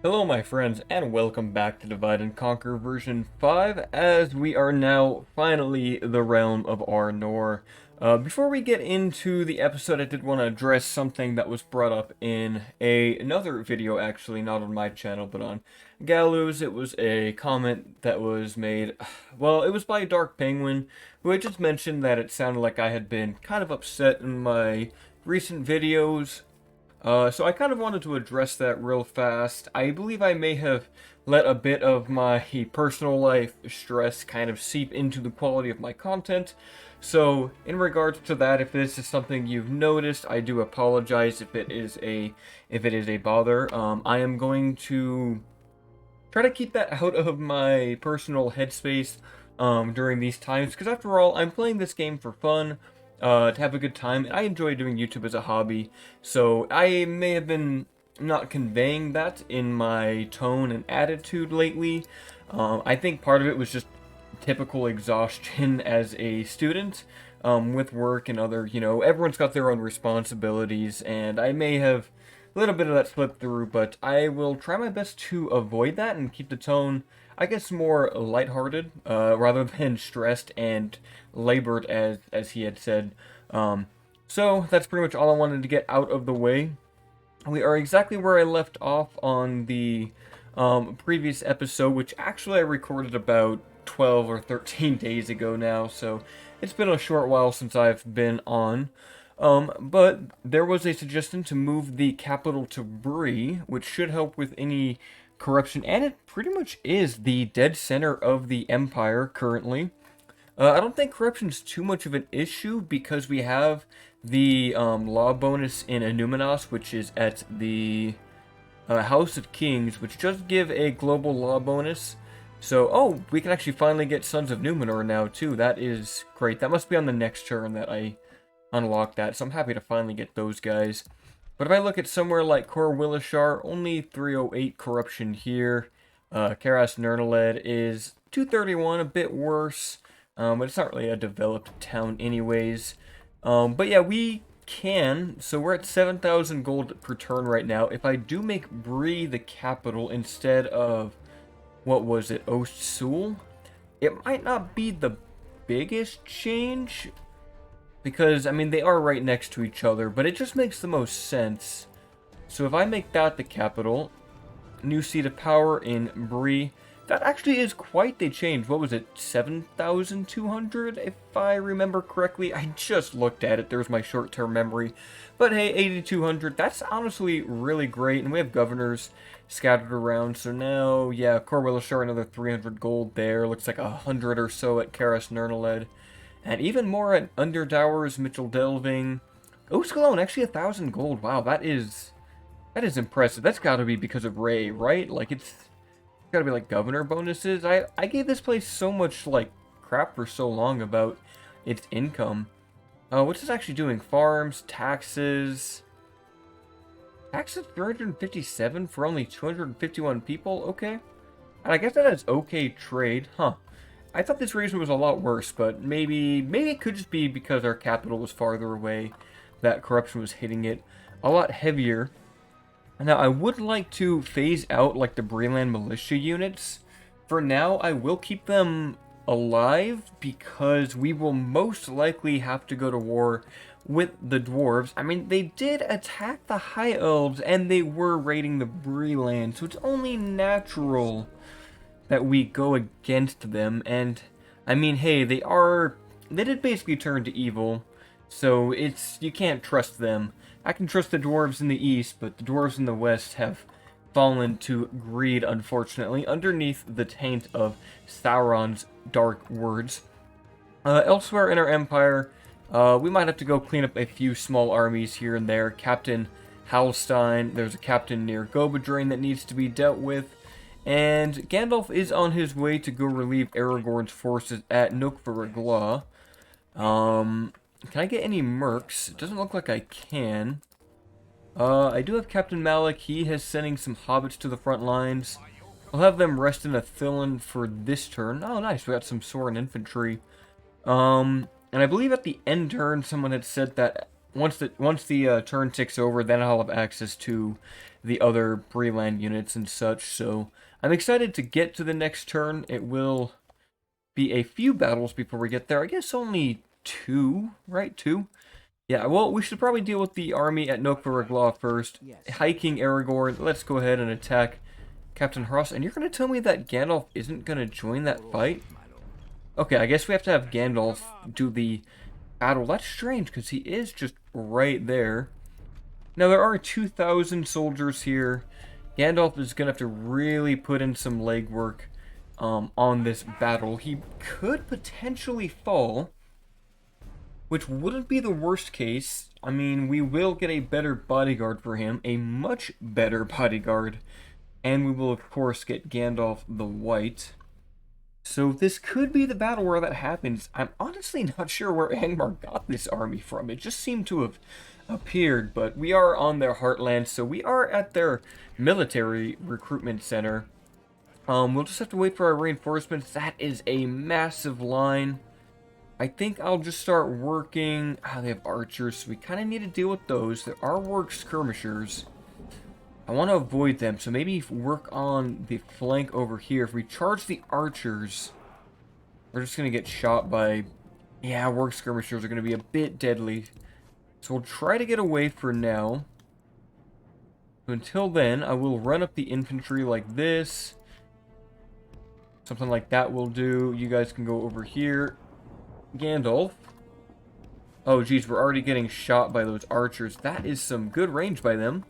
Hello my friends, and welcome back to Divide and Conquer version 5, as we are now finally the realm of Arnor. Before we get into the episode, I did want to address something that was brought up in another video, actually, not on my channel, but on Gallows. It was a comment that was made, well, it was by Dark Penguin, who had just mentioned that it sounded like I had been kind of upset in my recent videos. So I kind of wanted to address that real fast. I believe I may have let a bit of my personal life stress kind of seep into the quality of my content. So in regards to that, if this is something you've noticed, I do apologize if it is a bother. I am going to try to keep that out of my personal headspace during these times, because after all, I'm playing this game for fun. To have a good time. I enjoy doing YouTube as a hobby, so I may have been not conveying that in my tone and attitude lately. I think part of it was just typical exhaustion as a student, with work and other, everyone's got their own responsibilities, and I may have a little bit of that slip through, but I will try my best to avoid that and keep the tone, I guess, more lighthearted, rather than stressed and labored, as he had said. So that's pretty much all I wanted to get out of the way. We are exactly where I left off on the previous episode, which actually I recorded about 12 or 13 days ago now, so it's been a short while since I've been on. But there was a suggestion to move the capital to Bree, which should help with any corruption, and it pretty much is the dead center of the Empire currently. I don't think corruption's too much of an issue because we have the law bonus in Numinos, which is at the House of Kings, which does give a global law bonus. So, oh, we can actually finally get Sons of Numenor now, too. That is great. That must be on the next turn that I unlock that, so I'm happy to finally get those guys. But if I look at somewhere like Cor Willishar, only 308 corruption here. Karas Nernaled is 231, a bit worse, but it's not really a developed town anyways. But yeah, we can, so we're at 7,000 gold per turn right now. If I do make Bree the capital instead of, what was it, Ost-Sul, it might not be the biggest change, because, I mean, they are right next to each other, but it just makes the most sense. So if I make that the capital, new seat of power in Bree, that actually is quite the change. What was it, 7,200, if I remember correctly? I just looked at it, there's my short-term memory. But hey, 8,200, that's honestly really great, and we have governors scattered around, so now, yeah, Cor Willishar, another 300 gold there, looks like 100 or so at Karas Nernaled. And even more at Underdowers, Mitchell Delving. Oskalone, actually 1,000 gold. Wow, that is impressive. That's got to be because of Ray, right? Like, it's got to be like governor bonuses. I gave this place so much, like, crap for so long about its income. What's this actually doing? Farms, taxes. Taxes 357 for only 251 people? Okay. And I guess that is okay trade. Huh. I thought this region was a lot worse, but maybe it could just be because our capital was farther away that corruption was hitting it a lot heavier. Now, I would like to phase out, like, the Breland militia units. For now, I will keep them alive because we will most likely have to go to war with the dwarves. I mean, they did attack the High Elves, and they were raiding the Breland, so it's only natural that we go against them. And I mean, hey, they did basically turn to evil, so you can't trust them. I can trust the dwarves in the east, but the dwarves in the west have fallen to greed, unfortunately, underneath the taint of Sauron's dark words. Elsewhere in our empire, we might have to go clean up a few small armies here and there. Captain Halstein, there's a captain near Gobadrain that needs to be dealt with. And Gandalf is on his way to go relieve Aragorn's forces at Nokvaragla. Can I get any mercs? It doesn't look like I can. I do have Captain Malik. He is sending some hobbits to the front lines. I'll have them rest in a Thilin for this turn. Oh, nice. We got some Sorin infantry. And I believe at the end turn, someone had said that once the turn ticks over, then I'll have access to the other Breland units and such. So I'm excited to get to the next turn. It will be a few battles before we get there. I guess only 2, right? 2. Yeah, well, we should probably deal with the army at Nokvaraglaw first. Hiking Aragorn, let's go ahead and attack Captain Hross. And you're going to tell me that Gandalf isn't going to join that fight? Okay, I guess we have to have Gandalf do the battle. That's strange, because he is just right there. Now, there are 2,000 soldiers here. Gandalf is going to have to really put in some legwork on this battle. He could potentially fall, which wouldn't be the worst case. I mean, we will get a better bodyguard for him, a much better bodyguard, and we will, of course, get Gandalf the White. So this could be the battle where that happens. I'm honestly not sure where Angmar got this army from. It just seemed to have appeared, but we are on their heartland, so we are at their military recruitment center. We'll just have to wait for our reinforcements. That is a massive line. I think I'll just start working... they have archers, so we kind of need to deal with those. There are work skirmishers. I want to avoid them, so maybe work on the flank over here. If we charge the archers, we're just going to get shot by... Yeah, work skirmishers are going to be a bit deadly. So we'll try to get away for now. So until then, I will run up the infantry like this. Something like that will do. You guys can go over here. Gandalf. Oh, geez, we're already getting shot by those archers. That is some good range by them.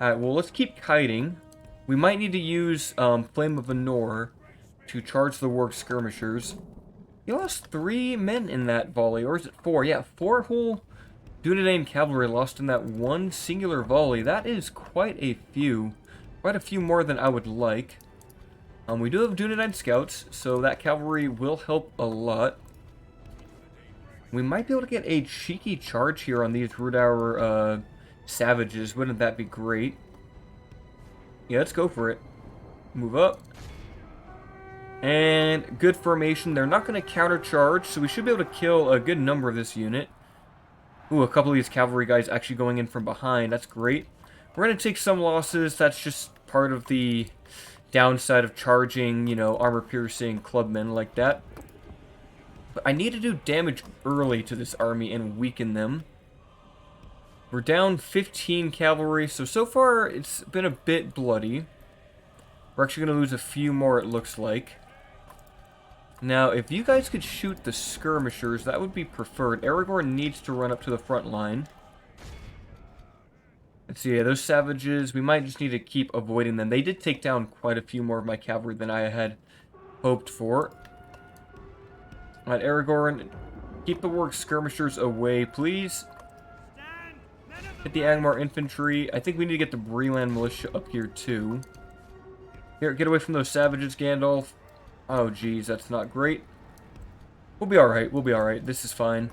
Alright, well, let's keep kiting. We might need to use Flame of Arnor to charge the work skirmishers. You lost 3 men in that volley, or is it 4? Yeah, 4 whole Dunedain cavalry lost in that one singular volley. That is quite a few. Quite a few more than I would like. We do have Dunedain scouts, so that cavalry will help a lot. We might be able to get a cheeky charge here on these Rudauer savages. Wouldn't that be great? Yeah, let's go for it. Move up. And good formation. They're not going to countercharge, so we should be able to kill a good number of this unit. Ooh, a couple of these cavalry guys actually going in from behind. That's great. We're going to take some losses. That's just part of the downside of charging, you know, armor-piercing clubmen like that. But I need to do damage early to this army and weaken them. We're down 15 cavalry, so far it's been a bit bloody. We're actually going to lose a few more, it looks like. Now, if you guys could shoot the skirmishers, that would be preferred. Aragorn needs to run up to the front line. Let's see, yeah, those savages, we might just need to keep avoiding them. They did take down quite a few more of my cavalry than I had hoped for. Alright, Aragorn, keep the work skirmishers away, please. Hit the Angmar infantry. I think we need to get the Breland militia up here, too. Here, get away from those savages, Gandalf. Oh, geez, that's not great. We'll be alright, we'll be alright. This is fine.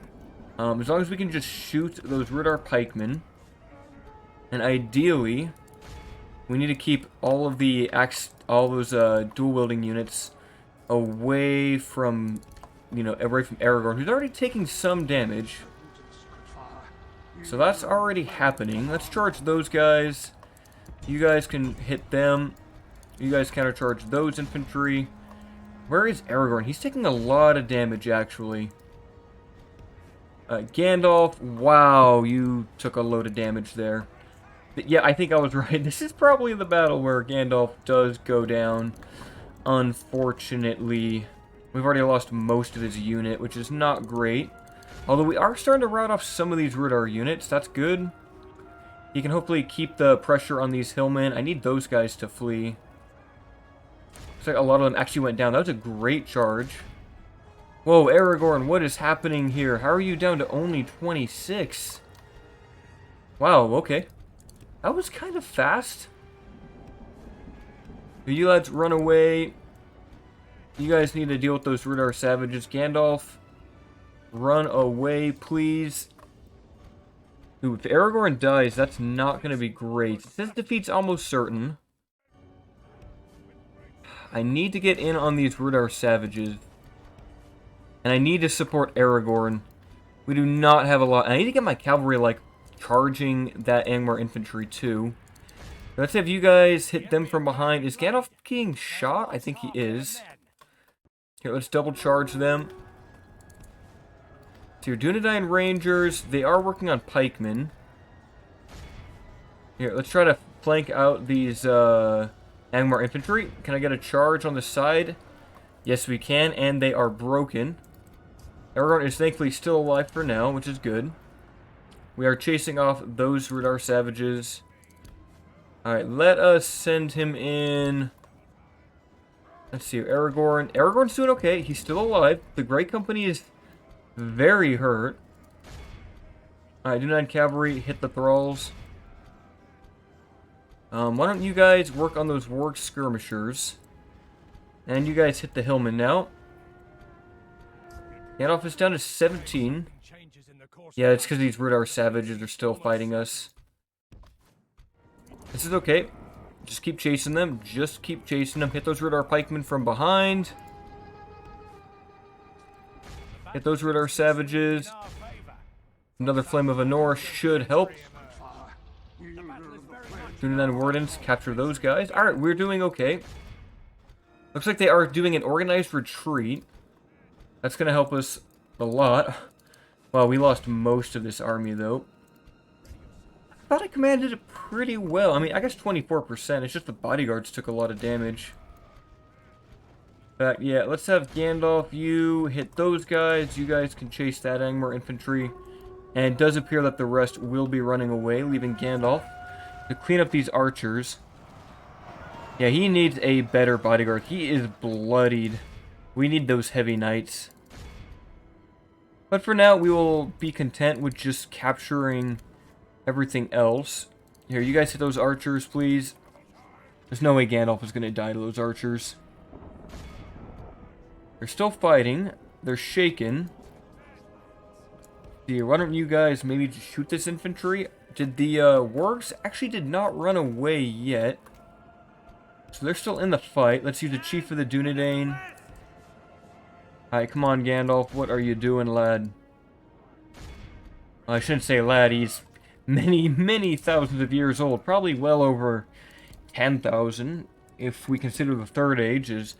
As long as we can just shoot those Rudar pikemen. And ideally, we need to keep all of those dual-wielding units away from, you know, away from Aragorn, who's already taking some damage. So that's already happening. Let's charge those guys. You guys can hit them. You guys countercharge those infantry. Where is Aragorn? He's taking a lot of damage, actually. Gandalf, wow, you took a load of damage there. But yeah, I think I was right. This is probably the battle where Gandalf does go down. Unfortunately, we've already lost most of his unit, which is not great. Although we are starting to rout off some of these Rudar units. That's good. He can hopefully keep the pressure on these hillmen. I need those guys to flee. Looks like a lot of them actually went down. That was a great charge. Whoa, Aragorn, what is happening here? How are you down to only 26? Wow, okay. That was kind of fast. You lads run away. You guys need to deal with those Rudar savages. Gandalf, run away, please. Ooh, if Aragorn dies, that's not going to be great. This defeat's almost certain. I need to get in on these Rudar savages. And I need to support Aragorn. We do not have a lot. I need to get my cavalry, like, charging that Angmar infantry, too. Let's have you guys hit them from behind. Is Gandalf getting shot? I think he is. Here, let's double charge them. So your Dunedain Rangers, they are working on pikemen. Here, let's try to flank out these Angmar infantry. Can I get a charge on the side? Yes, we can, and they are broken. Aragorn is thankfully still alive for now, which is good. We are chasing off those Rudar savages. Alright, let us send him in. Let's see, Aragorn. Aragorn's doing okay. He's still alive. The Grey Company is very hurt. Alright, Dunedain Cavalry, hit the thralls. Why don't you guys work on those warg skirmishers? And you guys hit the hillmen now. Gandalf is down to 17. Yeah, it's because these Rudar savages are still fighting us. This is okay. Just keep chasing them. Just keep chasing them. Hit those Rudar pikemen from behind. Hit those Rudar savages. Another Flame of Arnor should help. Dunedain Wardens, capture those guys. Alright, we're doing okay. Looks like they are doing an organized retreat. That's going to help us a lot. Wow, we lost most of this army, though. I thought I commanded it pretty well. I mean, I guess 24%. It's just the bodyguards took a lot of damage. But, yeah, let's have Gandalf, you hit those guys. You guys can chase that Angmar infantry. And it does appear that the rest will be running away, leaving Gandalf to clean up these archers. Yeah, he needs a better bodyguard. He is bloodied. We need those heavy knights. But for now, we will be content with just capturing everything else. Here, you guys hit those archers, please. There's no way Gandalf is going to die to those archers. They're still fighting. They're shaken. See, why don't you guys maybe just shoot this infantry? Did the wargs actually did not run away yet. So they're still in the fight. Let's use the Chief of the Dunedain. Alright, come on, Gandalf. What are you doing, lad? Well, I shouldn't say lad. He's many, many thousands of years old. Probably well over 10,000. If we consider the Third Age is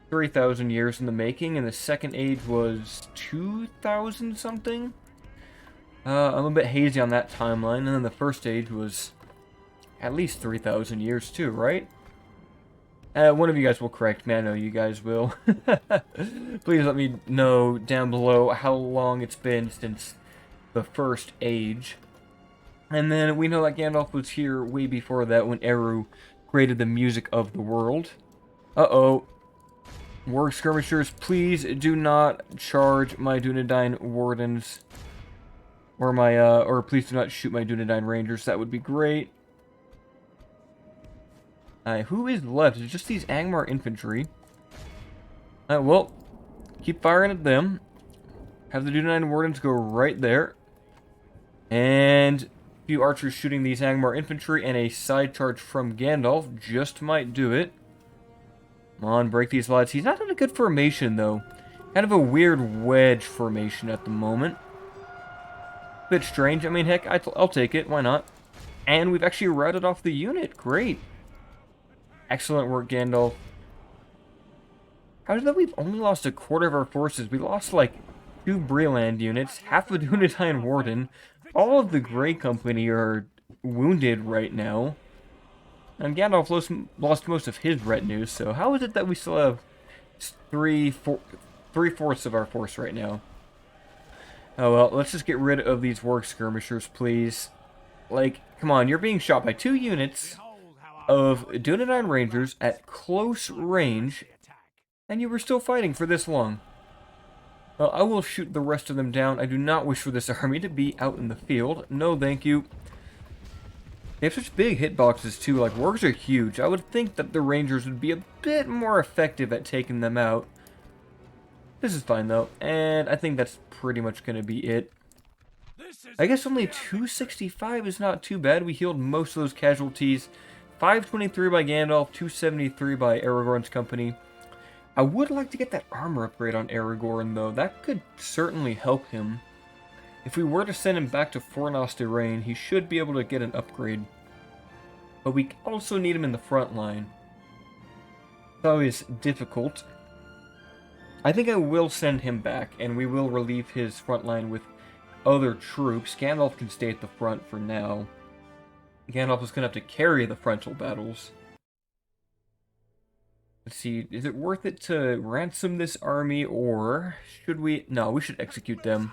3,000 years in the making. And the Second Age was 2,000 something. I'm a bit hazy on that timeline. And then the First Age was at least 3,000 years too, right? One of you guys will correct me. I know you guys will. Please let me know down below how long it's been since the First Age. And then we know that Gandalf was here way before that when Eru created the music of the world. Uh-oh. Warg skirmishers, please do not charge my Dunedain Wardens. Or my, or please do not shoot my Dunedain Rangers. That would be great. Who is left? It's just these Angmar infantry. Well, keep firing at them. Have the Dunedain Wardens go right there. And a few archers shooting these Angmar infantry and a side charge from Gandalf just might do it. Come on, break these lads. He's not in a good formation, though. Kind of a weird wedge formation at the moment. Bit strange. I mean, heck, I'll take it. Why not? And we've actually routed off the unit. Great. Excellent work, Gandalf. How is it that we've only lost a quarter of our forces? We lost, like, 2 Breland units, half a Dunedain Warden. All of the Grey Company are wounded right now. And Gandalf lost most of his retinue, so how is it that we still have three-fourths of our force right now? Oh well, let's just get rid of these warg skirmishers, please. Like, come on, you're being shot by 2 units of Dunedain Rangers at close range, and you were still fighting for this long. Well, I will shoot the rest of them down. I do not wish for this army to be out in the field. No, thank you. They have such big hitboxes, too. Like, wargs are huge. I would think that the Rangers would be a bit more effective at taking them out. This is fine, though. And I think that's pretty much going to be it. I guess only 265 is not too bad. We healed most of those casualties. 523 by Gandalf, 273 by Aragorn's company. I would like to get that armor upgrade on Aragorn, though. That could certainly help him. If we were to send him back to Fornos de Rain, he should be able to get an upgrade. But we also need him in the front line. It's always difficult. I think I will send him back, and we will relieve his front line with other troops. Gandalf can stay at the front for now. Gandalf is going to have to carry the frontal battles. Let's see, is it worth it to ransom this army, or should we... No, we should execute them.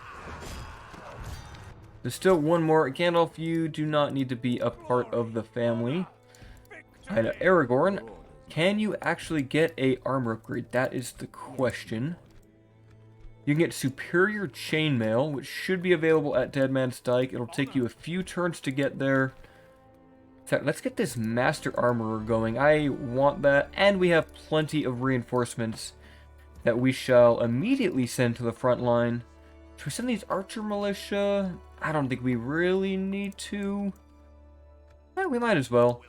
There's still one more. Gandalf, you do not need to be a part of the family. And Aragorn, can you actually get a armor upgrade? That is the question. You can get Superior Chainmail, which should be available at Dead Man's Dyke. It'll take you a few turns to get there. Let's get this Master Armorer going. I want that, and we have plenty of reinforcements that we shall immediately send to the front line. Should we send these Archer Militia? I don't think we really need to. We might as well.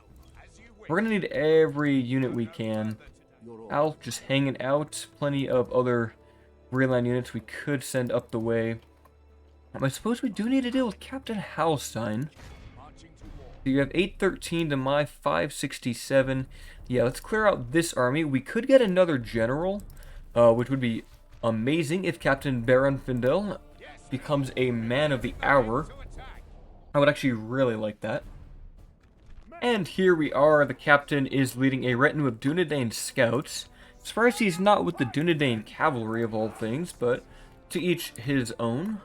We're going to need every unit we can. Alf just hanging out. Plenty of other rear line units we could send up the way. I suppose we do need to deal with Captain Halstein. So you have 813 to my 567. Yeah, let's clear out this army. We could get another general, which would be amazing if Captain Baron Findel becomes a man of the hour. I would actually really like that. And here we are. The captain is leading a retinue of Dunedain scouts. Surprised he's not with the Dunedain cavalry of all things, but to each his own.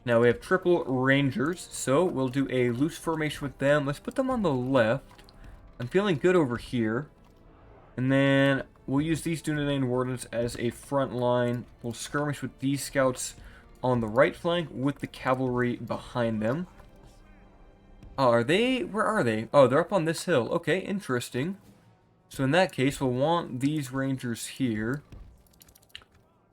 Now we have triple rangers, so we'll do a loose formation with them. Let's put them on the left. I'm feeling good over here. And then we'll use these Dunedain wardens as a front line. We'll skirmish with these scouts on the right flank with the cavalry behind them. Oh, are they? Where are they? Oh, they're up on this hill. Okay, interesting. So in that case, we'll want these rangers here.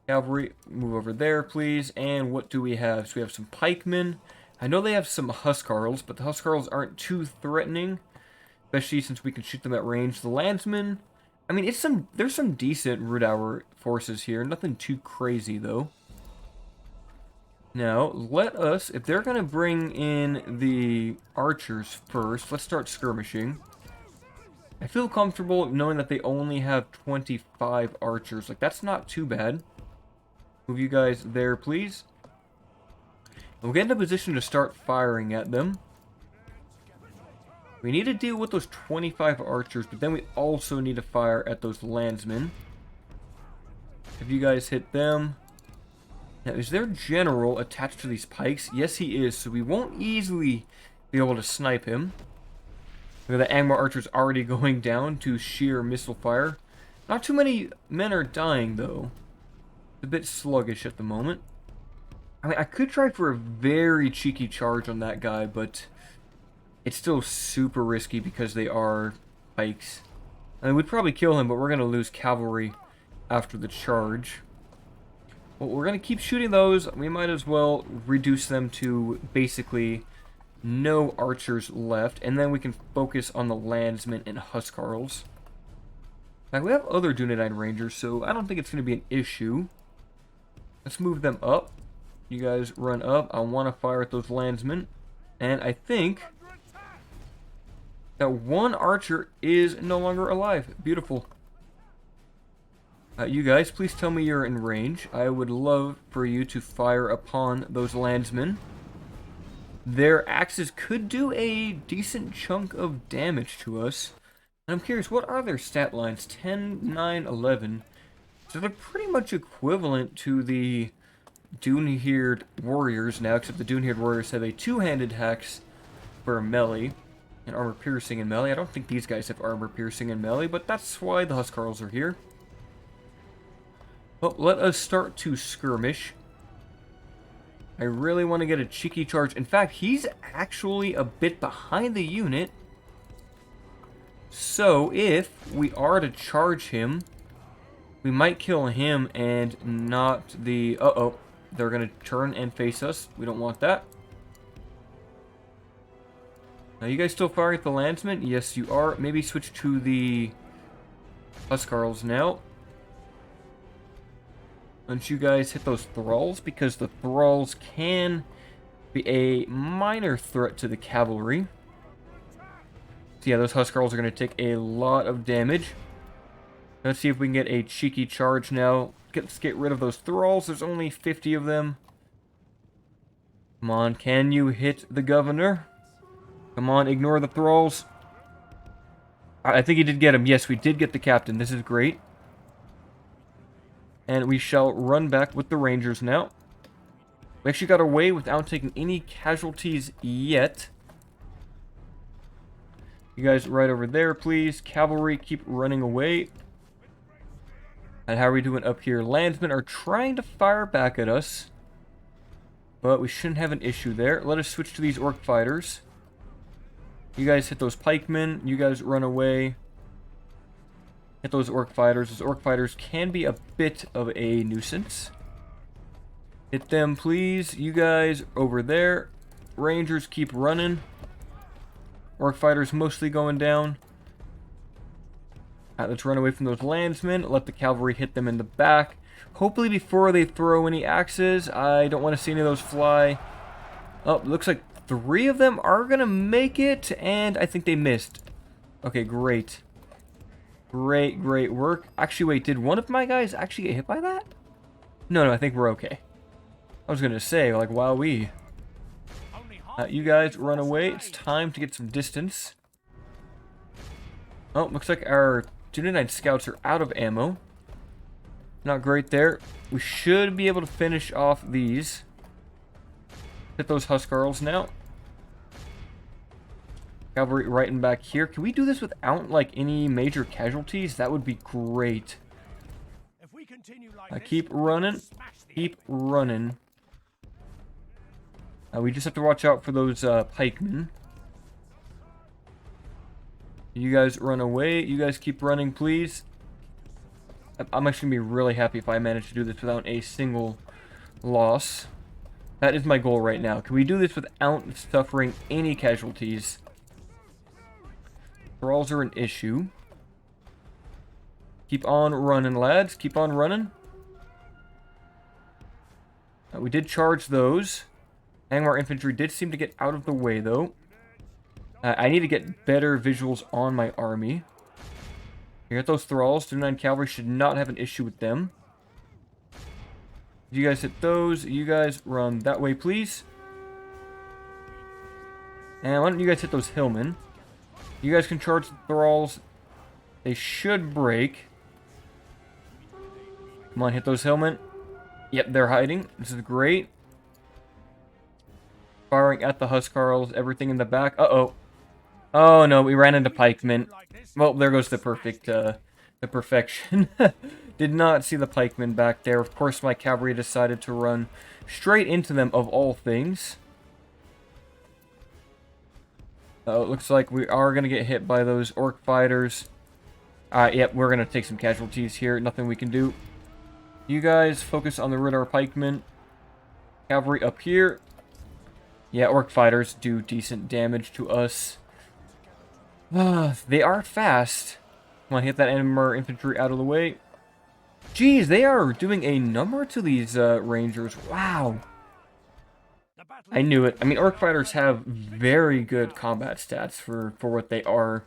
Cavalry, move over there, please. And what do we have? So we have some pikemen. I know they have some huscarls, but the huscarls aren't too threatening, especially since we can shoot them at range. The landsmen, I mean, there's some decent Rudauer forces here. Nothing too crazy, though. Now, let us, if they're going to bring in the archers first, let's start skirmishing. I feel comfortable knowing that they only have 25 archers. Like, that's not too bad. Move you guys there, please. We'll get in a position to start firing at them. We need to deal with those 25 archers, but then we also need to fire at those landsmen. If you guys hit them. Now, is their general attached to these pikes? Yes, he is, so we won't easily be able to snipe him. Look at the Angmar archers already going down to sheer missile fire. Not too many men are dying, though. It's a bit sluggish at the moment. I mean, I could try for a very cheeky charge on that guy, but it's still super risky because they are pikes. I mean, we'd probably kill him, but we're going to lose cavalry after the charge. Well, we're going to keep shooting those. We might as well reduce them to basically no archers left, and then we can focus on the landsmen and huscarls. Now, we have other Dunedain rangers, so I don't think it's going to be an issue. Let's move them up. You guys run up. I want to fire at those landsmen. And I think that one archer is no longer alive. Beautiful. You guys, please tell me you're in range. I would love for you to fire upon those landsmen. Their axes could do a decent chunk of damage to us. And I'm curious, what are their stat lines? 10, 9, 11. So they're pretty much equivalent to the Dune-Haired Warriors now, except the Dune-Haired Warriors have a two-handed axe for melee and armor piercing and melee. I don't think these guys have armor piercing and melee, but that's why the huscarls are here. Well, let us start to skirmish. I really want to get a cheeky charge. In fact, he's actually a bit behind the unit. So, if we are to charge him, we might kill him and not the... Uh-oh. They're going to turn and face us. We don't want that. Now, you guys still firing at the landsmen? Yes, you are. Maybe switch to the huscarls now. Don't you guys hit those thralls? Because the thralls can Be a minor threat to the cavalry. So yeah, those Huskarls are going to take a lot of damage. Let's see if we can get a cheeky charge now. Let's get rid of those thralls. There's only 50 of them. Come on, can you hit the governor? Come on, ignore the thralls. I think he did get him. Yes, we did get the captain. This is great. And we shall run back with the rangers now. We actually got away without taking any casualties yet. You guys right over there, please. Cavalry, keep running away. And how are we doing up here? Landsmen are trying to fire back at us. But we shouldn't have an issue there. Let us switch to these orc fighters. You guys hit those pikemen. You guys run away. Hit those orc fighters. Those orc fighters can be a bit of a nuisance. Hit them, please. You guys over there. Rangers keep running. Orc fighters mostly going down. Alright, let's run away from those landsmen. Let the cavalry hit them in the back. Hopefully before they throw any axes. I don't want to see any of those fly. Oh, looks like 3 of them are going to make it. And I think they missed. Okay, great. Great work. Actually, wait, did one of my guys actually get hit by that? No, I think we're okay. I was going to say, like, wowee. You guys run away. It's time to get some distance. Oh, looks like our 299 scouts are out of ammo. Not great there. We should be able to finish off these. Hit those Huskarls now. Cavalry right and back here. Can we do this without, like, any major casualties? That would be great. Keep running. Keep running. We just have to watch out for those pikemen. You guys run away. You guys keep running, please. I'm actually going to be really happy if I manage to do this without a single loss. That is my goal right now. Can we do this without suffering any casualties? Thralls are an issue. Keep on running, lads. Keep on running. We did charge those. Angmar infantry did seem to get out of the way, though. I need to get better visuals on my army. You got those thralls. 209 cavalry should not have an issue with them. You guys hit those. You guys run that way, please. And why don't you guys hit those hillmen? You guys can charge the thralls. They should break. Come on, hit those hillmen. Yep, they're hiding. This is great. Firing at the Huskarls. Everything in the back. Uh-oh. Oh, no, we ran into pikemen. Well, there goes the perfection. Did not see the pikemen back there. Of course, my cavalry decided to run straight into them, of all things. It looks like we are going to get hit by those orc fighters. Yep, we're going to take some casualties here. Nothing we can do. You guys focus on the Ridar pikemen. Cavalry up here. Yeah, orc fighters do decent damage to us. They are fast. Come on, hit that Angmar infantry out of the way. Jeez, they are doing a number to these rangers. Wow. I knew it. I mean, orc fighters have very good combat stats for what they are.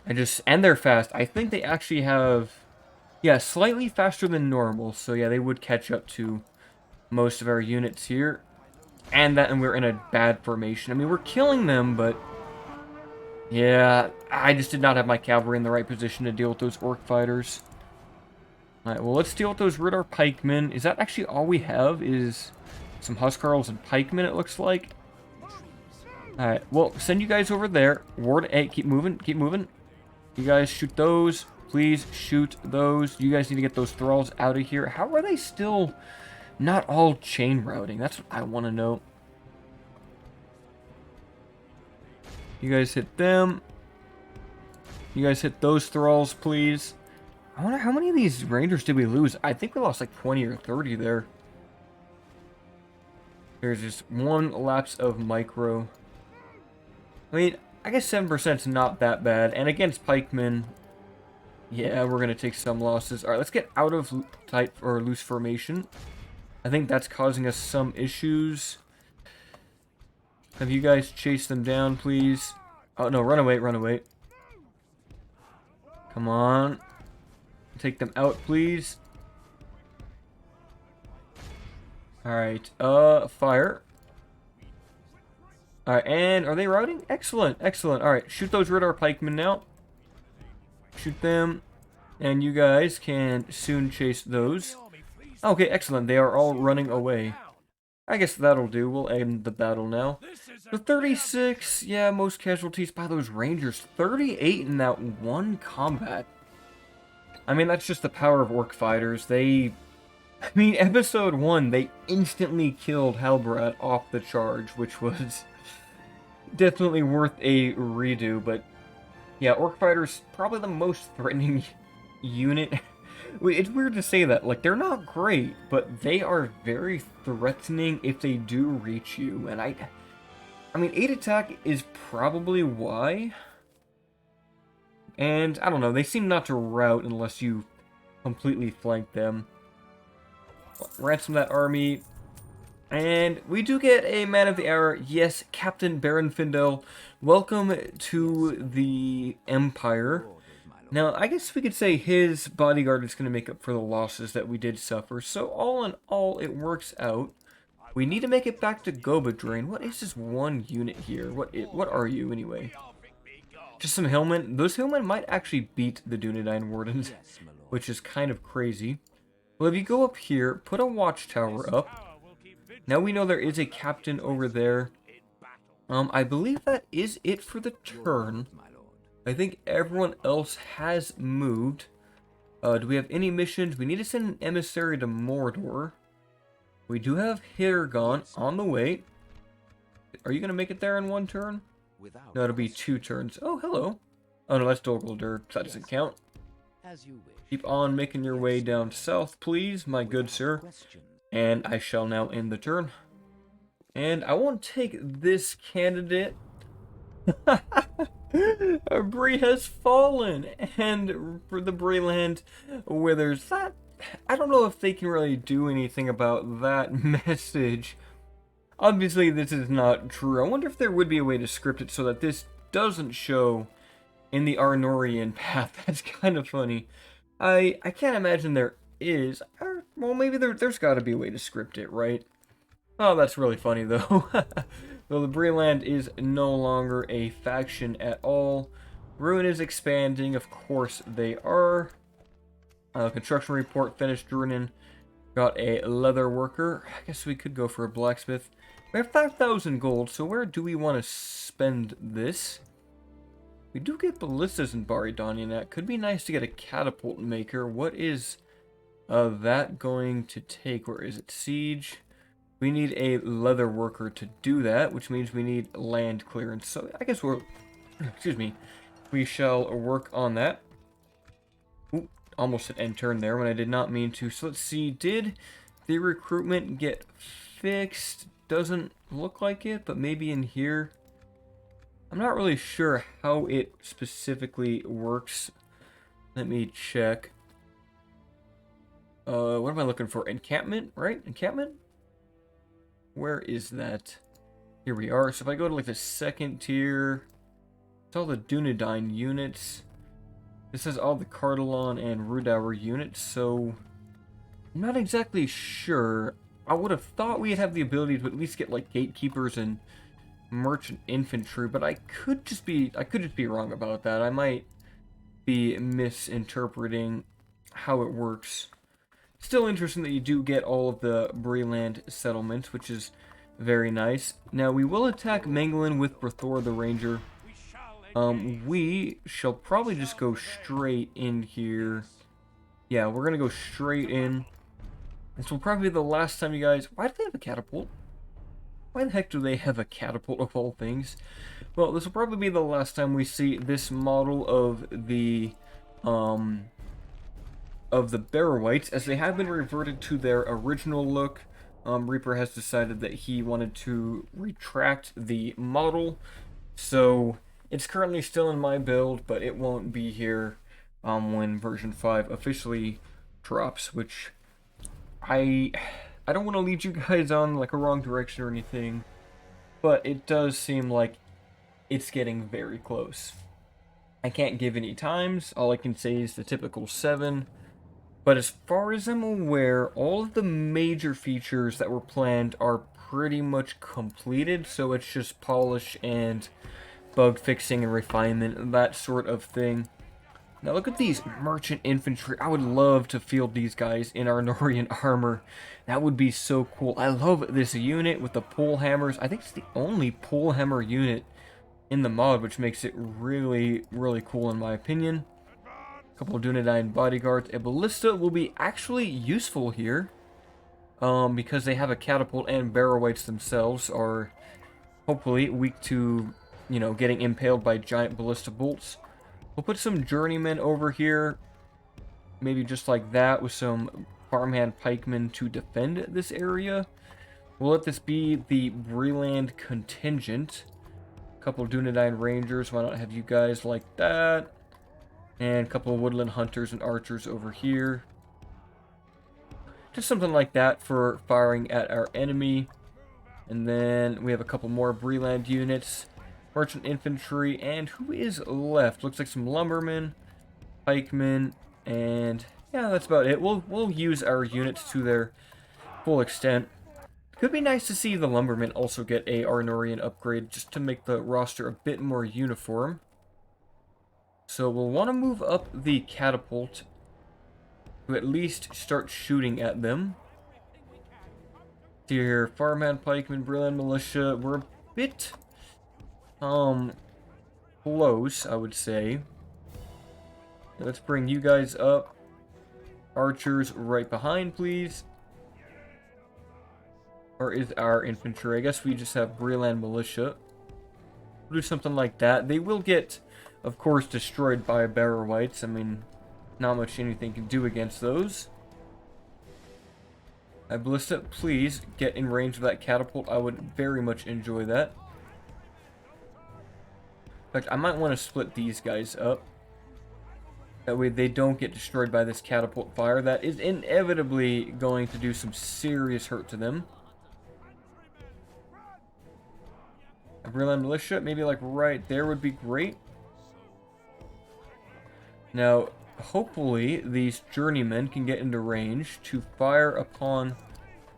And they're fast. I think they actually have, yeah, slightly faster than normal. So yeah, they would catch up to most of our units here. And we're in a bad formation. I mean, we're killing them, but yeah, I just did not have my cavalry in the right position to deal with those orc fighters. Alright, well, let's deal with those Ridar pikemen. Is that actually all we have? Is some Huskarls and pikemen, it looks like? Alright, well, send you guys over there. Ward, hey, keep moving, keep moving. You guys shoot those. Please shoot those. You guys need to get those thralls out of here. How are they still not all chain routing? That's what I want to know. You guys hit them. You guys hit those thralls, please. I wonder how many of these rangers did we lose? I think we lost like 20 or 30 there. There's just one lapse of micro. I mean, I guess 7% is not that bad. And against pikemen, yeah, we're going to take some losses. All right, let's get out of tight or loose formation. I think that's causing us some issues. Have you guys chase them down, please? Oh, no, run away, run away. Come on. Take them out, please. Alright, fire. Alright, and are they routing? Excellent, excellent. Alright, shoot those radar pikemen now. Shoot them. And you guys can soon chase those. Okay, excellent. They are all running away. I guess that'll do. We'll end the battle now. The 36, yeah, most casualties by those Rangers. 38 in that one combat. I mean, that's just the power of orc fighters. Episode 1, they instantly killed Halbrad off the charge, which was definitely worth a redo, but yeah, orc fighters, probably the most threatening unit. It's weird to say that, like, they're not great, but they are very threatening if they do reach you, and I mean, 8 attack is probably why, and I don't know, they seem not to rout unless you completely flank them. Ransom that army, and we do get a man of the hour. Yes, Captain Baron Findel, welcome to the Empire. Now, I guess we could say his bodyguard is going to make up for the losses that we did suffer. So, all in all, it works out. We need to make it back to Gobadrain. What is this one unit here? What are you, anyway? Just some Hillmen. Those Hillmen might actually beat the Dunedain Wardens, which is kind of crazy. Well, if you go up here, put a watchtower up. Now we know there is a captain over there. I believe that is it for the turn. I think everyone else has moved. Do we have any missions? We need to send an emissary to Mordor. We do have Hirgon on the way. Are you going to make it there in one turn? No, it'll be 2 turns. Oh, hello. Oh, no, that's Doguldur. That doesn't count. Keep on making your way down south, please, my good sir. And I shall now end the turn. And I won't take this candidate. Bree has fallen, and for the Breeland withers. That, I don't know if they can really do anything about that message. Obviously, this is not true. I wonder if there would be a way to script it so that this doesn't show in the Arnorian path. That's kind of funny. I can't imagine there is. Or, well, maybe there's got to be a way to script it, right? Oh, that's really funny, though. Though the Breeland is no longer a faction at all. Ruin is expanding, of course they are. Construction report finished, Drunin. Got a leather worker. I guess we could go for a blacksmith. We have 5,000 gold, so where do we want to spend this? We do get ballistas in Baridanian. That could be nice to get a catapult maker. What is that going to take? Where is it? Siege. We need a leather worker to do that, which means we need land clearance. So I guess excuse me, we shall work on that. Ooh, almost an end turn there when I did not mean to. So let's see, did the recruitment get fixed? Doesn't look like it, but maybe in here. I'm not really sure how it specifically works. Let me check. What am I looking for? Encampment, right? Encampment? Where is that? Here we are. So if I go to like the second tier, it's all the Dunedain units. This has all the Cardalon and Rudauer units, so I'm not exactly sure. I would have thought we'd have the ability to at least get like gatekeepers and merchant infantry, but I could just be wrong about that. I might be misinterpreting how it works. Still interesting that you do get all of the Breeland settlements, which is very nice. Now we will attack Menglin with Brathor the Ranger. We shall probably just go straight in here. Yeah, we're gonna go straight in. This will probably be the last time, you guys. Why do they have a catapult? Why the heck do they have a catapult of all things? Well, this will probably be the last time we see this model of the Barrow-wights, as they have been reverted to their original look. Reaper has decided that he wanted to retract the model, so it's currently still in my build, but it won't be here when version 5 officially drops, which I don't want to lead you guys on like a wrong direction or anything, but it does seem like it's getting very close. I can't give any times. All I can say is the typical 7. But as far as I'm aware, all of the major features that were planned are pretty much completed, so it's just polish and bug fixing and refinement, that sort of thing. Now look at these merchant infantry. I would love to field these guys in Arnorian armor. That would be so cool. I love this unit with the pole hammers. I think it's the only pole hammer unit in the mod, which makes it really, really cool in my opinion. A couple of Dunedain bodyguards. A ballista will be actually useful here. Because they have a catapult, and Barrow-wights themselves are hopefully weak to, you know, getting impaled by giant ballista bolts. We'll put some journeymen over here, maybe just like that, with some farmhand pikemen to defend this area. We'll let this be the Breland contingent. A couple of Dunedain rangers, why not have you guys like that? And a couple of woodland hunters and archers over here. Just something like that for firing at our enemy. And then we have a couple more Breland units. Merchant infantry, and who is left? Looks like some lumbermen, pikemen, and yeah, that's about it. We'll use our units to their full extent. Could be nice to see the lumbermen also get a Arnorian upgrade, just to make the roster a bit more uniform. So we'll want to move up the catapult to at least start shooting at them. See here, farmhand pikemen, Breland militia. We're a bit close, I would say. Let's bring you guys up. Archers right behind, please. Or is our infantry? I guess we just have Breland militia. We'll do something like that. They will get, of course, destroyed by Barrow-wights. I mean, not much anything can do against those. Ballista, please get in range of that catapult. I would very much enjoy that. In fact, I might want to split these guys up. That way they don't get destroyed by this catapult fire. That is inevitably going to do some serious hurt to them. A Breland militia, maybe like right there would be great. Now, hopefully these journeymen can get into range to fire upon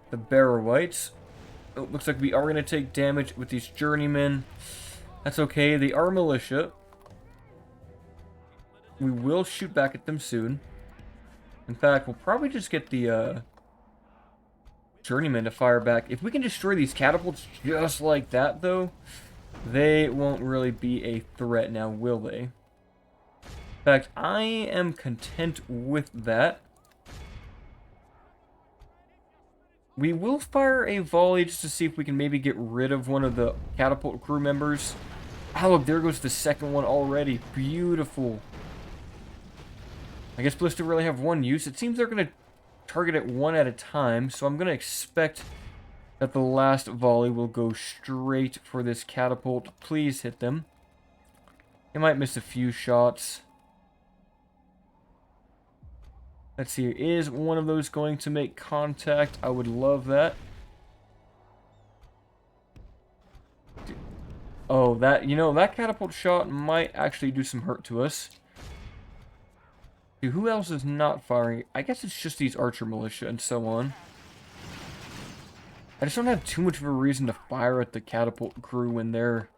the Barrow-wights. Oh, looks like we are going to take damage with these journeymen. That's okay, they are militia. We will shoot back at them soon. In fact, we'll probably just get the journeymen to fire back. If we can destroy these catapults just like that, though, they won't really be a threat now, will they? In fact, I am content with that. We will fire a volley just to see if we can maybe get rid of one of the catapult crew members. Oh, look, there goes the second one already. Beautiful. I guess ballista really have one use. It seems they're going to target it one at a time, so I'm going to expect that the last volley will go straight for this catapult. Please hit them. They might miss a few shots. Let's see, is one of those going to make contact? I would love that. Oh, that, you know, that catapult shot might actually do some hurt to us. Dude, who else is not firing? I guess it's just these archer militia and so on. I just don't have too much of a reason to fire at the catapult crew when they're,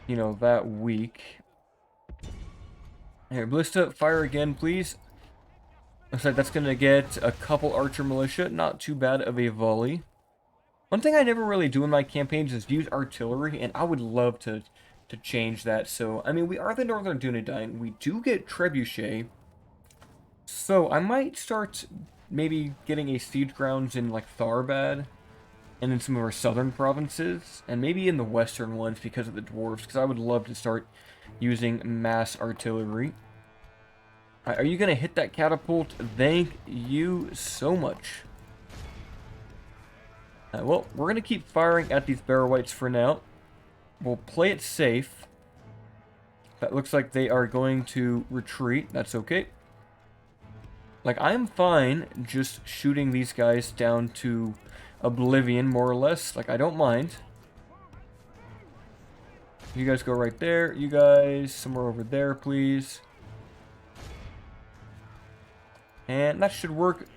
you know, that weak. Here, ballista, fire again, please. Looks like that's going to get a couple archer militia. Not too bad of a volley. One thing I never really do in my campaigns is use artillery, and I would love to change that. So, I mean, we are the Northern Dunedain. We do get trebuchet. So, I might start maybe getting a siege grounds in, like, Tharbad, and in some of our southern provinces, and maybe in the western ones because of the dwarves, because I would love to start using mass artillery. Are you going to hit that catapult? Thank you so much. Well, we're going to keep firing at these Barrow-wights for now. We'll play it safe. That looks like they are going to retreat. That's okay. Like, I'm fine just shooting these guys down to oblivion, more or less. Like, I don't mind. You guys go right there. You guys somewhere over there, please. And that should work.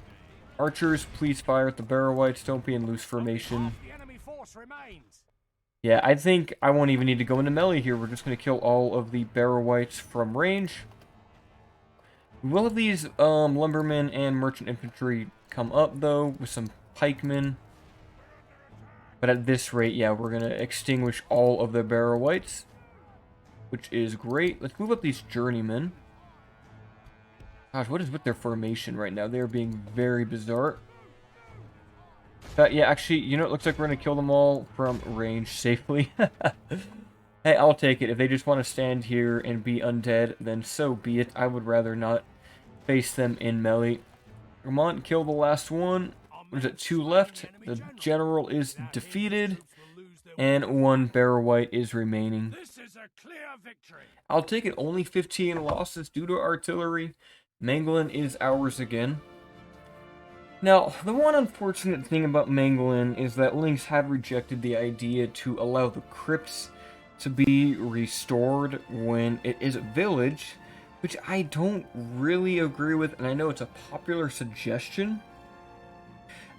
Archers, please fire at the barrow whites. Don't be in loose formation. Yeah, I think I won't even need to go into melee here. We're just going to kill all of the barrow whites from range. We will have these lumbermen and merchant infantry come up, though, with some pikemen. But at this rate, yeah, we're going to extinguish all of the barrow whites, which is great. Let's move up these journeymen. Gosh, what is with their formation right now? They're being very bizarre. Yeah, actually, you know, it looks like we're going to kill them all from range safely. Hey, I'll take it. If they just want to stand here and be undead, then so be it. I would rather not face them in melee. Come on, kill the last one. There's 2 left. The general is defeated. And 1 barrow white is remaining. I'll take it. Only 15 losses due to artillery. Manglin is ours again. Now, the one unfortunate thing about Manglin is that Lynx had rejected the idea to allow the crypts to be restored when it is a village, which I don't really agree with, and I know it's a popular suggestion.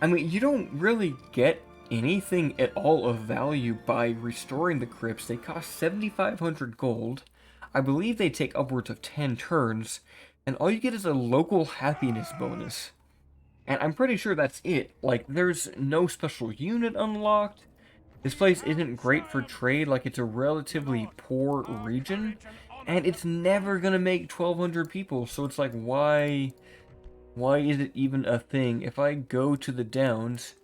I mean, you don't really get anything at all of value by restoring the crypts. They cost 7,500 gold. I believe they take upwards of 10 turns, and all you get is a local happiness bonus. And I'm pretty sure that's it. Like, there's no special unit unlocked. This place isn't great for trade. Like, it's a relatively poor region. And it's never gonna make 1,200 people. So it's like, why is it even a thing? If I go to the Downs...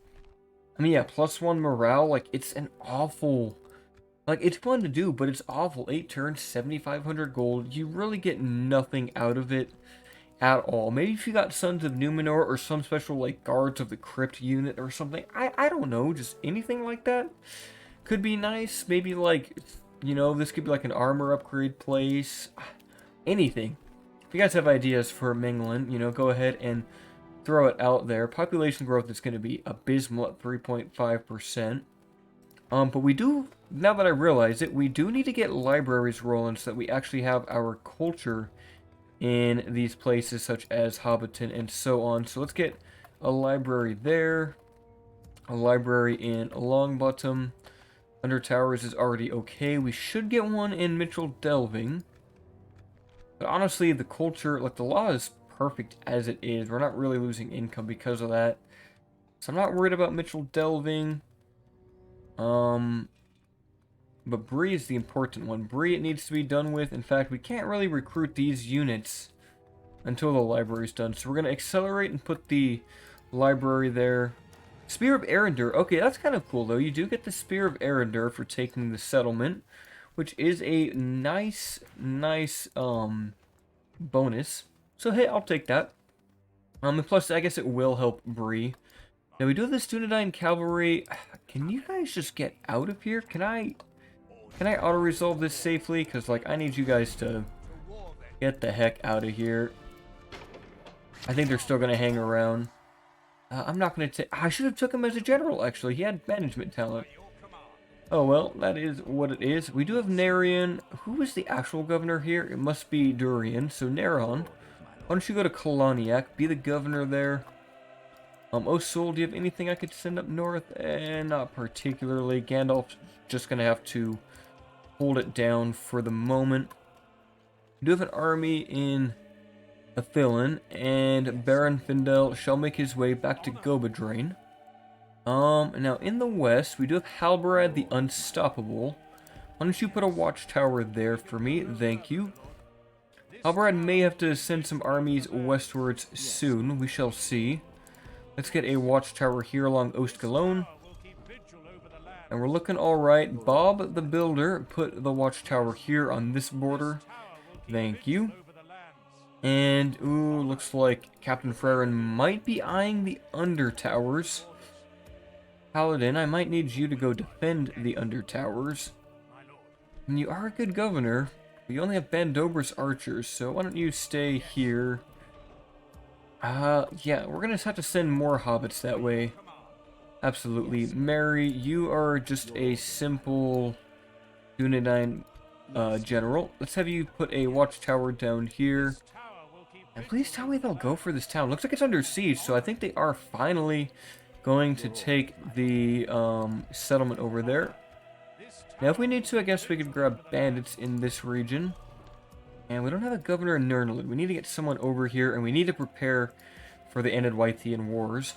I mean, yeah, +1 morale. Like, it's an awful... Like, it's fun to do, but it's awful. 8 turns, 7,500 gold. You really get nothing out of it at all. Maybe if you got Sons of Numenor or some special, like, Guards of the Crypt unit or something. I don't know. Just anything like that could be nice. Maybe, like, you know, this could be like an armor upgrade place. Anything. If you guys have ideas for Manglin, you know, go ahead and throw it out there. Population growth is going to be abysmal at 3.5%. But we do, now that I realize it, we do need to get libraries rolling so that we actually have our culture in these places such as Hobbiton and so on. So let's get a library there, a library in Longbottom. Under Towers is already okay. We should get one in Mitchell Delving. But honestly, the culture, like the law is perfect as it is. We're not really losing income because of that. So I'm not worried about Mitchell Delving. But Bree is the important one. Bree, it needs to be done with. In fact, we can't really recruit these units until the library's done. So we're going to accelerate and put the library there. Spear of Erendur. Okay, that's kind of cool, though. You do get the Spear of Erendur for taking the settlement, which is a nice bonus. So, hey, I'll take that. And plus, I guess it will help Bree. Now, we do have the Stunadine Cavalry. Can you guys just get out of here? Can I auto-resolve this safely? Because, like, I need you guys to get the heck out of here. I think they're still going to hang around. I'm not going to take... I should have took him as a general, actually. He had management talent. Oh, well, that is what it is. We do have Narion. Who is the actual governor here? It must be Durian. So, Neron, why don't you go to Koloniak, be the governor there. Osul, do you have anything I could send up north? Not particularly. Gandalf's just going to have to hold it down for the moment. We do have an army in Athilin, and Baron Findel shall make his way back to Gobadrain. Now in the west, we do have Halbarad the Unstoppable. Why don't you put a watchtower there for me? Thank you. Halbarad may have to send some armies westwards soon. We shall see. Let's get a watchtower here along Ostgalone. And we're looking alright. Bob the Builder put the watchtower here on this border. Thank you. And, ooh, looks like Captain Frerin might be eyeing the under towers. Paladin, I might need you to go defend the under towers. And you are a good governor. We only have Bandobras archers, so why don't you stay here? Yeah, we're gonna have to send more hobbits that way. Absolutely. Mary, you are just a simple Unit 9 General. Let's have you put a watchtower down here. And please tell me they'll go for this town. Looks like it's under siege, so I think they are finally going to take the settlement over there. Now, if we need to, I guess we could grab bandits in this region. And we don't have a governor in Nurnlund. We need to get someone over here, and we need to prepare for the Enedwythian Wars.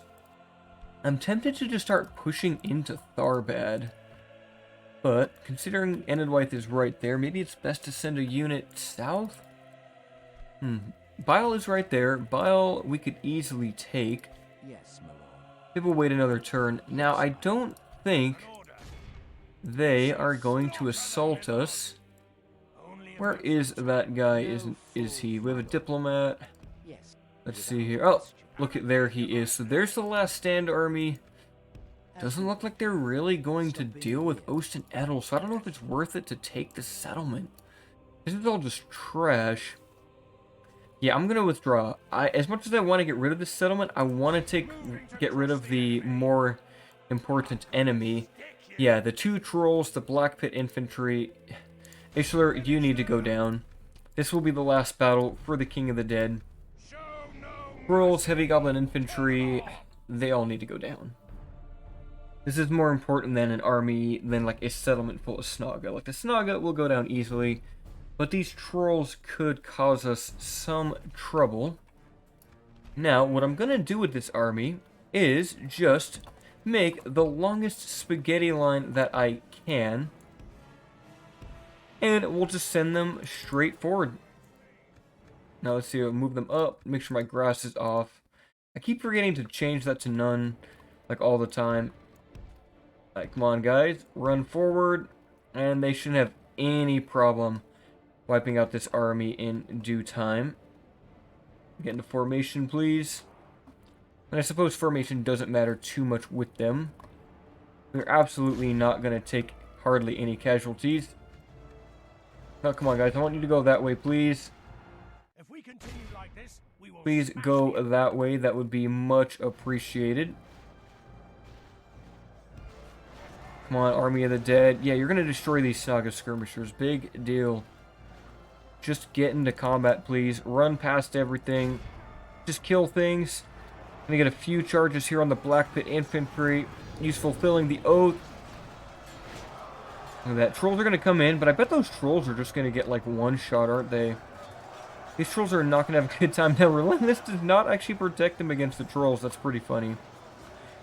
I'm tempted to just start pushing into Tharbad. But, considering Enedwyth is right there, maybe it's best to send a unit south? Bile is right there. Bile we could easily take. Yes, my lord. People wait another turn. Now, I don't think they are going to assault us. Where is that guy? Is he? We have a diplomat. Yes. Let's see here. Oh, look at there he is. So there's the last stand army. Doesn't look like they're really going to deal with Ost and Edel, so I don't know if it's worth it to take the settlement. This is all just trash. Yeah, I'm gonna withdraw. As much as I want to get rid of this settlement, I want to get rid of the more important enemy. Yeah, the 2 trolls, the Black Pit infantry. Ishler, you need to go down. This will be the last battle for the King of the Dead. Trolls, heavy goblin infantry, they all need to go down. This is more important than an army, than like a settlement full of Snaga. Like the Snaga will go down easily, but these trolls could cause us some trouble. Now, what I'm going to do with this army is just make the longest spaghetti line that I can. And we'll just send them straight forward. Now let's see, I'll move them up, make sure my grass is off. I keep forgetting to change that to none, like all the time. Alright, come on guys, run forward, and they shouldn't have any problem wiping out this army in due time. Get into formation, please. And I suppose formation doesn't matter too much with them. They're absolutely not going to take hardly any casualties. Now, come on, guys. I want you to go that way, please. If we continue like this, we will Please go that way. That would be much appreciated. Come on, Army of the Dead. Yeah, you're going to destroy these Saga skirmishers. Big deal. Just get into combat, please. Run past everything. Just kill things. Gonna get a few charges here on the Black Pit infantry. Use fulfilling the oath. Look at that. Trolls are going to come in, but I bet those trolls are just going to get like one shot, aren't they? These trolls are not going to have a good time. Now, Relentless does not actually protect them against the trolls. That's pretty funny.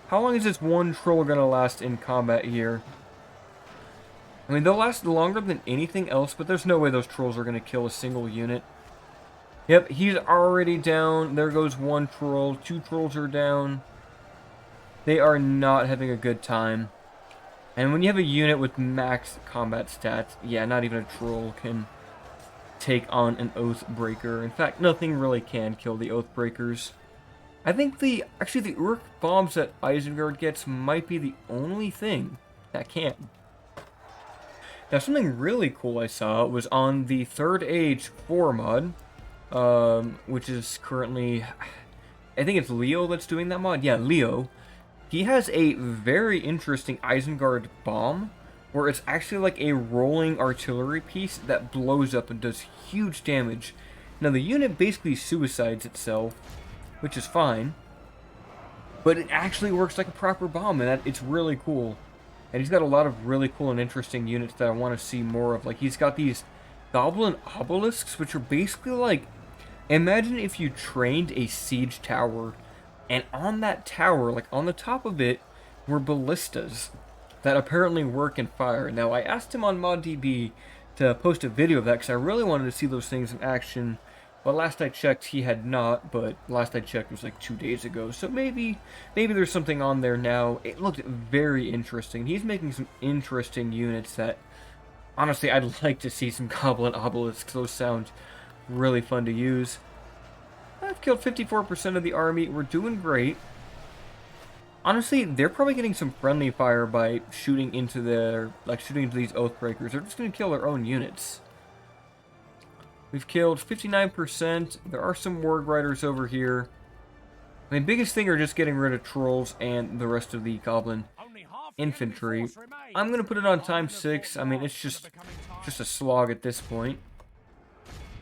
How long is this one troll going to last in combat here? I mean, they'll last longer than anything else, but there's no way those trolls are going to kill a single unit. Yep, he's already down. There goes one troll. 2 trolls are down. They are not having a good time. And when you have a unit with max combat stats, yeah, not even a troll can take on an Oathbreaker. In fact, nothing really can kill the Oathbreakers. I think the Urk bombs that Isengard gets might be the only thing that can. Now, something really cool I saw was on the Third Age 4 mod, which is currently, I think it's Leo that's doing that mod. Yeah, Leo. He has a very interesting Isengard bomb, where it's actually like a rolling artillery piece that blows up and does huge damage. Now, the unit basically suicides itself, which is fine, but it actually works like a proper bomb, and it's really cool. And he's got a lot of really cool and interesting units that I want to see more of. Like, he's got these goblin obelisks, which are basically like, imagine if you trained a siege tower, and on that tower, like on the top of it, were ballistas that apparently work and fire. Now, I asked him on ModDB to post a video of that because I really wanted to see those things in action. But last I checked, he had not, but last I checked was like 2 days ago. So maybe there's something on there now. It looked very interesting. He's making some interesting units that, honestly, I'd like to see some goblin obelisks. Those sound really fun to use. I've killed 54% of the army. We're doing great. Honestly, they're probably getting some friendly fire by shooting into these Oathbreakers. They're just going to kill their own units. We've killed 59%. There are some Warg Riders over here. The biggest thing are just getting rid of trolls and the rest of the goblin infantry. I'm gonna put it on times 6. I mean, it's just a slog at this point.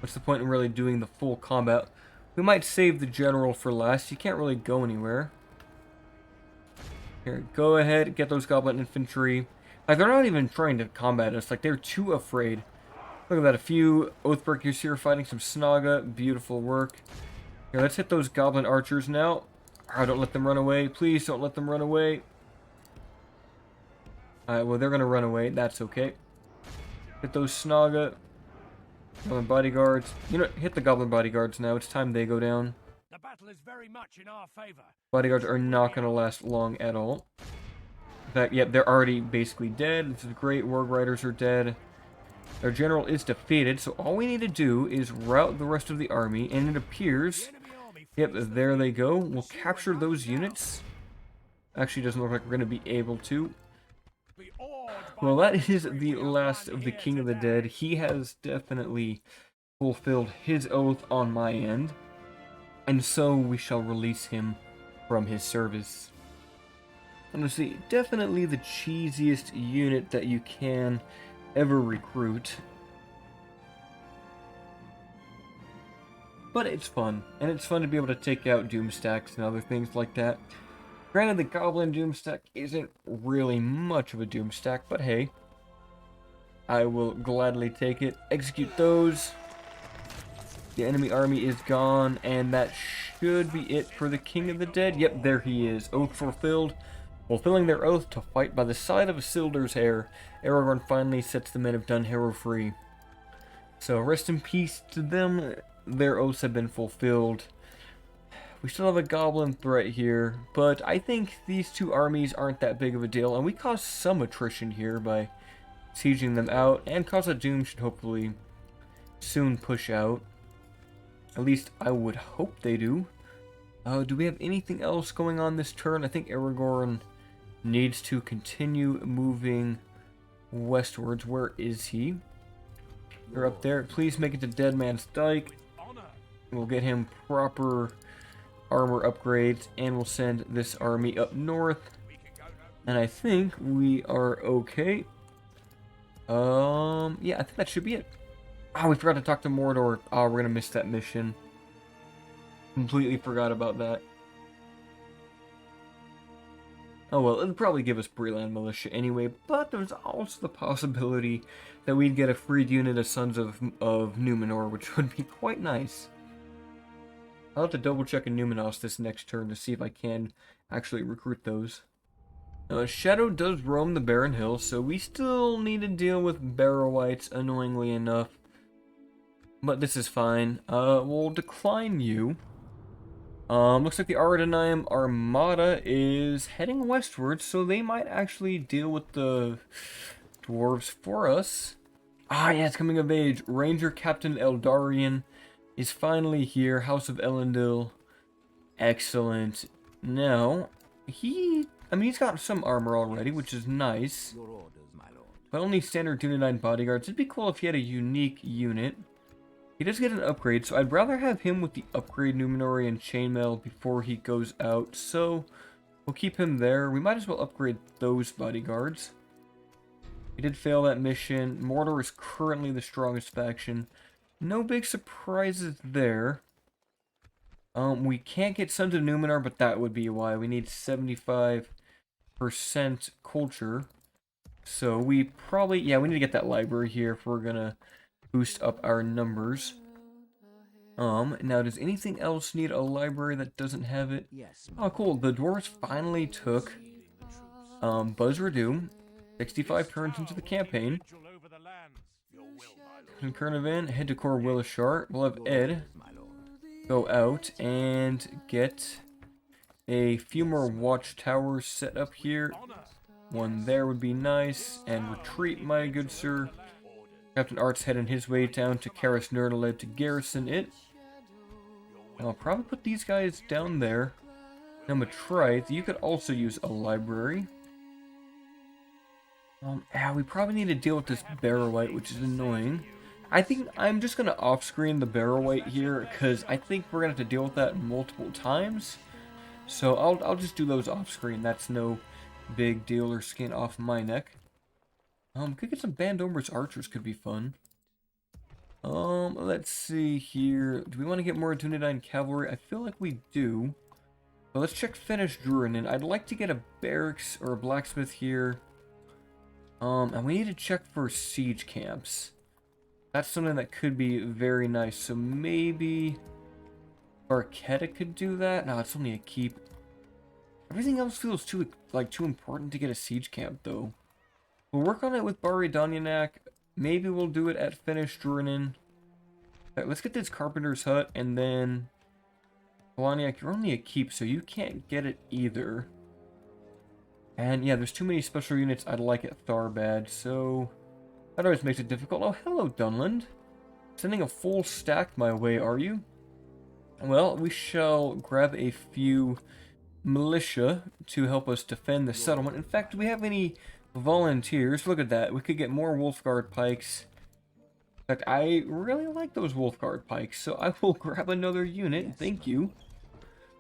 What's the point in really doing the full combat? We might save the general for last. You can't really go anywhere. Here, go ahead, get those goblin infantry. Like, they're not even trying to combat us. Like, they're too afraid. Look at that, a few Oathbreakers here fighting some Snaga. Beautiful work. Here, let's hit those goblin archers now. Oh, don't let them run away. Please don't let them run away. Alright, well, they're going to run away. That's okay. Hit those Snaga. Goblin bodyguards. You know, hit the goblin bodyguards now. It's time they go down. The battle is very much in our favor. Bodyguards are not going to last long at all. In fact, yep, they're already basically dead. This is great. Warg Riders are dead. Our general is defeated, so all we need to do is rout the rest of the army, and it appears... Yep, there they go. We'll capture those units. Actually, doesn't look like we're going to be able to. Well, that is the last of the King of the Dead. He has definitely fulfilled his oath on my end. And so we shall release him from his service. Honestly, definitely the cheesiest unit that you can ever recruit. But it's fun, and it's fun to be able to take out Doomstacks and other things like that. Granted, the Goblin Doomstack isn't really much of a Doomstack, but hey. I will gladly take it. Execute those. The enemy army is gone, and that should be it for the King of the Dead. Yep, there he is. Oath fulfilled. Fulfilling their oath to fight by the side of Isildur's heir, Aragorn finally sets the men of Dunharrow free. So, rest in peace to them. Their oaths have been fulfilled. We still have a goblin threat here, but I think these two armies aren't that big of a deal, and we caused some attrition here by sieging them out, and Cause of Doom should hopefully soon push out. At least I would hope they do. Do we have anything else going on this turn? I think Aragorn needs to continue moving westwards. Where is he? You're up there. Please make it to Dead Man's Dyke. We'll get him proper armor upgrades, and we'll send this army up north. And I think we are okay. Yeah, I think that should be it. Oh, we forgot to talk to Mordor. Oh, we're gonna miss that mission. Completely forgot about that. Oh well, it'll probably give us Breland Militia anyway, but there's also the possibility that we'd get a freed unit of Sons of Numenor, which would be quite nice. I'll have to double check in Numenos this next turn to see if I can actually recruit those. Shadow does roam the Barren Hills, so we still need to deal with Barrow-wights, annoyingly enough. But this is fine. We'll decline you. Looks like the Ardenheim Armada is heading westward, so they might actually deal with the dwarves for us. Ah, yeah, it's coming of age. Ranger Captain Eldarion is finally here. House of Elendil. Excellent. Now, he's got some armor already, which is nice. Your orders, my lord. But only standard Dunedain bodyguards. It'd be cool if he had a unique unit. He does get an upgrade, so I'd rather have him with the upgrade Numenorian chainmail before he goes out. So, we'll keep him there. We might as well upgrade those bodyguards. He did fail that mission. Mordor is currently the strongest faction. No big surprises there. We can't get Sons of Numenor, but that would be why. We need 75% culture. So we probably, yeah, we need to get that library here if we're gonna boost up our numbers. Now does anything else need a library that doesn't have it? Yes. Oh, cool. The dwarves finally took Buzz Redoom. 65 turns into the campaign. In Kernovan, head to Cor Willishart. We'll have Ed go out and get a few more watchtowers set up here. One there would be nice. And retreat, my good sir. Captain Art's heading his way down to Karis Nerdaled to garrison it. And I'll probably put these guys down there. Now, Matrite, you could also use a library. We probably need to deal with this Barrow-wight, which is annoying. I think I'm just going to off-screen the Barrow-wight here, because I think we're going to have to deal with that multiple times. So I'll just do those off-screen. That's no big dealer skin off my neck. Could get some Bandomer's archers, could be fun. Let's see here. Do we want to get more Dunedain cavalry? I feel like we do. But let's check Finnish Drurin. I'd like to get a barracks or a blacksmith here. And we need to check for siege camps. That's something that could be very nice. So maybe Barchetta could do that. No, it's only a keep. Everything else feels too important to get a siege camp though. We'll work on it with Bari Danyanak. Maybe we'll do it at Finnish Drurin. Right, let's get this Carpenter's Hut, and then Polaniak, you're only a keep, so you can't get it either. And yeah, there's too many special units I'd like at Tharbad, so that always makes it difficult. Oh, hello, Dunland. Sending a full stack my way, are you? Well, we shall grab a few militia to help us defend the settlement. In fact, do we have any volunteers? Look at that. We could get more Wolfguard pikes. In fact, I really like those Wolfguard pikes, so I will grab another unit. Thank you.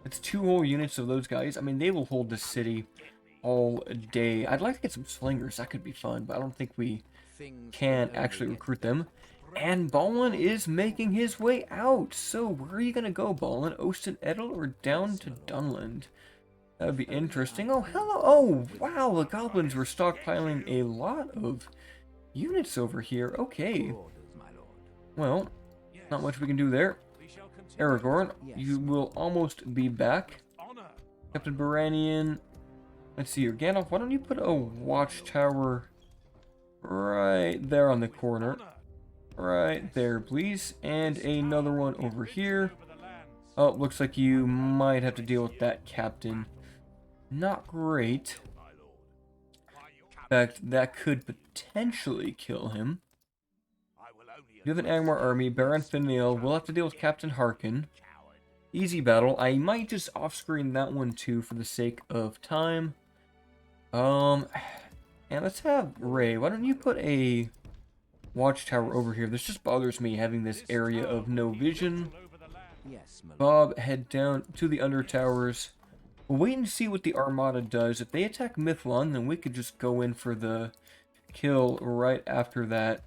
It's 2 whole units of those guys. I mean, they will hold the city all day. I'd like to get some slingers. That could be fun, but I don't think we can actually recruit them. And Balin is making his way out. So where are you going to go, Balin? Osten Edel or down to Dunland? That would be interesting. Oh, hello. Oh, wow. The goblins were stockpiling a lot of units over here. Okay. Well, not much we can do there. Aragorn, you will almost be back. Captain Baranian. Let's see here. Gandalf, why don't you put a watchtower right there on the corner? Right there, please. And another one over here. Oh, looks like you might have to deal with that captain. Not great. In fact, that could potentially kill him. You have an Angmar army. Baron Finiel will have to deal with Captain Harkin. Easy battle. I might just off-screen that one too for the sake of time. And let's have Ray. Why don't you put a watchtower over here? This just bothers me having this area of no vision. Bob, head down to the under towers. We'll wait and see what the Armada does. If they attack Mithlon, then we could just go in for the kill right after that.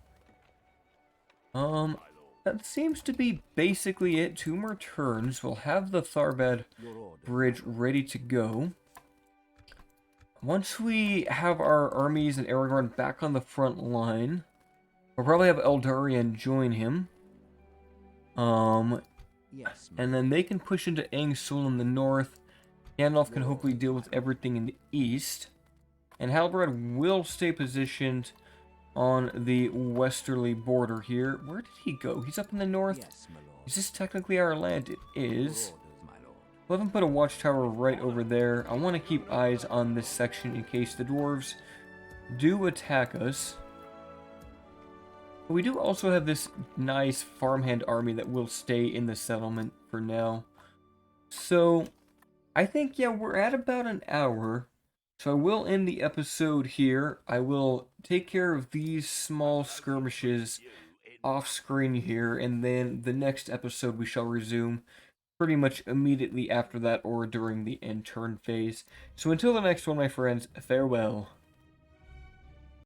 That seems to be basically it. 2 more turns. We'll have the Tharbad Bridge ready to go. Once we have our armies and Aragorn back on the front line, we'll probably have Eldarion join him. And then they can push into Angsul in the north. Gandalf can hopefully deal with everything in the east. And Halbrand will stay positioned on the westerly border here. Where did he go? He's up in the north. Is this technically our land? It is. We'll have him put a watchtower right over there. I want to keep eyes on this section in case the dwarves do attack us. But we do also have this nice farmhand army that will stay in the settlement for now. So I think, yeah, we're at about an hour. So I will end the episode here. I will take care of these small skirmishes off screen here, and then the next episode we shall resume pretty much immediately after that or during the end turn phase. So until the next one, my friends, farewell.